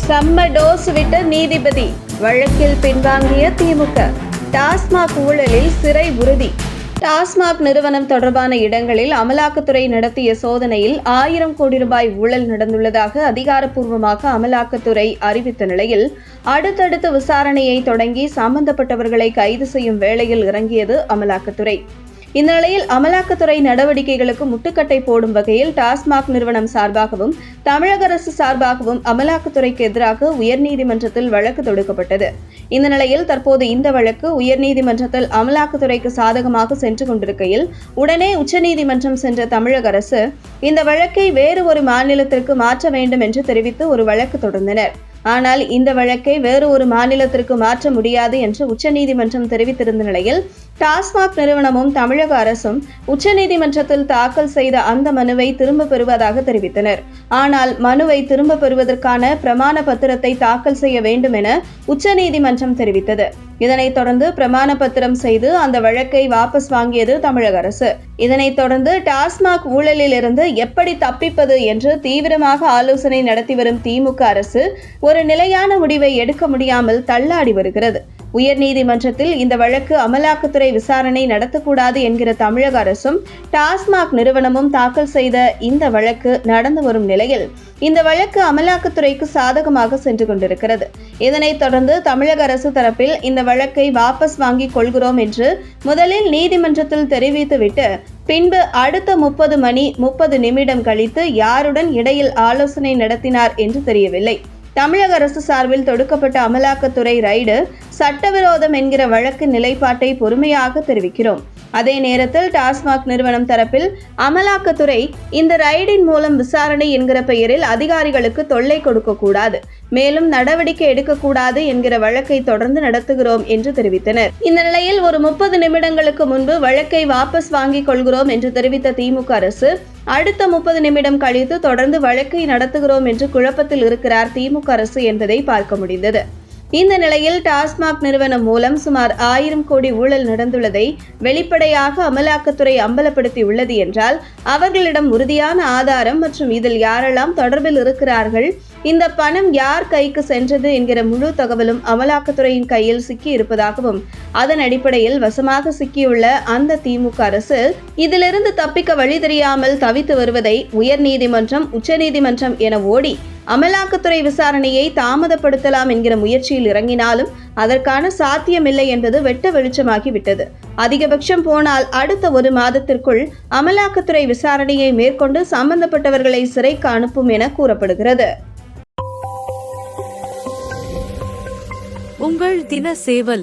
செம்ம டோஸ் விட்ட நீதிபதி, வழக்கில் பின்வாங்கிய திமுக. டாஸ்மாக் ஊழலில் சிறை உறுதி. டாஸ்மாக் நிறுவனம் தொடர்பான இடங்களில் அமலாக்கத்துறை நடத்திய சோதனையில் 1000 கோடி ரூபாய் ஊழல் நடந்துள்ளதாக அதிகாரப்பூர்வமாக அமலாக்கத்துறை அறிவித்த நிலையில் அடுத்தடுத்து விசாரணையை தொடங்கி சம்பந்தப்பட்டவர்களை கைது செய்யும் வேளையில் இறங்கியது அமலாக்கத்துறை. இந்த நிலையில் அமலாக்கத்துறை நடவடிக்கைகளுக்கு முட்டுக்கட்டை போடும் வகையில் டாஸ்மாக் நிறுவனம் சார்பாகவும் தமிழக அரசு சார்பாகவும் அமலாக்கத்துறைக்கு எதிராக உயர்நீதிமன்றத்தில் வழக்கு தொடுக்கப்பட்டது. இந்த நிலையில் தற்போது இந்த வழக்கு உயர்நீதிமன்றத்தில் அமலாக்கத்துறைக்கு சாதகமாக சென்று கொண்டிருக்கையில் உடனே உச்சநீதிமன்றம் சென்ற தமிழக அரசு இந்த வழக்கை வேறு ஒரு மாநிலத்திற்கு மாற்ற வேண்டும் என்று தெரிவித்து ஒரு வழக்கு தொடர்ந்தனர். ஆனால் இந்த வழக்கை வேறு ஒரு மாநிலத்திற்கு மாற்ற முடியாது என்று உச்சநீதிமன்றம் தெரிவித்திருந்த நிலையில் டாஸ்மாக் நிறுவனமும் தமிழக அரசும் உச்சநீதிமன்றத்தில் தாக்கல் செய்த அந்த மனுவை திரும்ப பெறுவதாக தெரிவித்தனர். ஆனால் மனுவை திரும்ப பெறுவதற்கான பிரமாண பத்திரத்தை தாக்கல் செய்ய வேண்டும் என உச்சநீதிமன்றம் தெரிவித்தது. இதனைத் தொடர்ந்து பிரமாண பத்திரம் செய்து அந்த வழக்கை வாபஸ் வாங்கியது தமிழக அரசு. இதனைத் தொடர்ந்து டாஸ்மாக் ஊழலில் இருந்து எப்படி தப்பிப்பது என்று தீவிரமாக ஆலோசனை நடத்தி வரும் திமுக அரசு ஒரு நிலையான முடிவை எடுக்க முடியாமல் தள்ளாடி வருகிறது. உயர்நீதிமன்றத்தில் இந்த வழக்கு அமலாக்கத்துறை விசாரணை நடத்தக்கூடாது என்கிற தமிழக அரசும் டாஸ்மாக் நிறுவனமும் தாக்கல் செய்த இந்த வழக்கு நடந்து வரும் நிலையில் இந்த வழக்கு அமலாக்கத்துறைக்கு சாதகமாக சென்று கொண்டிருக்கிறது. இதனைத் தொடர்ந்து தமிழக அரசு தரப்பில் இந்த வழக்கை வாபஸ் வாங்கிக் கொள்கிறோம் என்று முதலில் நீதிமன்றத்தில் தெரிவித்துவிட்டு பின்பு அடுத்த 30 நிமிடம் கழித்து யாருடன் இடையில் ஆலோசனை நடத்தினார் என்று தெரியவில்லை. தமிழக அரசு சார்பில் தொடுக்கப்பட்ட அமலாக்கத்துறை ரைடு சட்டவிரோதம் என்கிற வழக்கு நிலைப்பாட்டை பொறுமையாக தெரிவிக்கிறோம். அதே நேரத்தில் டாஸ்மாக் நிறுவனம் தரப்பில் அமலாக்கத்துறை இந்த ரைடின் மூலம் விசாரணை என்கிற பெயரில் அதிகாரிகளுக்கு தொல்லை கொடுக்கக்கூடாது, மேலும் நடவடிக்கை எடுக்கக்கூடாது என்கிற வழக்கை தொடர்ந்து நடத்துகிறோம் என்று தெரிவித்தனர். இந்த நிலையில் ஒரு 30 நிமிடங்களுக்கு முன்பு வழக்கை வாபஸ் வாங்கிக் கொள்கிறோம் என்று தெரிவித்த திமுக அரசு அடுத்த 30 நிமிடம் கழித்து தொடர்ந்து வழக்கை நடத்துகிறோம் என்று குழப்பத்தில் இருக்கிறார் திமுக அரசு என்பதை பார்க்க முடிந்தது. இந்த நிலையில் டாஸ்மாக் நிறுவனம் மூலம் சுமார் 1000 கோடி ஊழல் நடந்துள்ளதை வெளிப்படையாக அமலாக்கத்துறை அம்பலப்படுத்தியுள்ளது என்றால் அவர்களிடம் உறுதியான ஆதாரம் மற்றும் இதில் யாரெல்லாம் தொடர்பில் இருக்கிறார்கள், இந்த பணம் யார் கைக்கு சென்றது என்கிற முழு தகவலும் அமலாக்கத்துறையின் கையில் சிக்கி இருப்பதாகவும் அதன் அடிப்படையில் வசமாக சிக்கியுள்ள அந்த திமுக அரசு இதிலிருந்து தப்பிக்க வழி தெரியாமல் தவித்து வருவதை உயர்நீதிமன்றம் உச்சநீதிமன்றம் என ஓடி அமலாக்கத்துறை விசாரணையை தாமதப்படுத்தலாம் என்கிற முயற்சியில் இறங்கினாலும் அதற்கான சாத்தியமில்லை என்பது வெட்ட வெளிச்சமாகிவிட்டது. அதிகபட்சம் போனால் அடுத்த 1 மாதத்திற்குள் அமலாக்கத்துறை விசாரணையை மேற்கொண்டு சம்பந்தப்பட்டவர்களை சிறைக்கு அனுப்பும் என கூறப்படுகிறது. உங்கள் தின சேவல்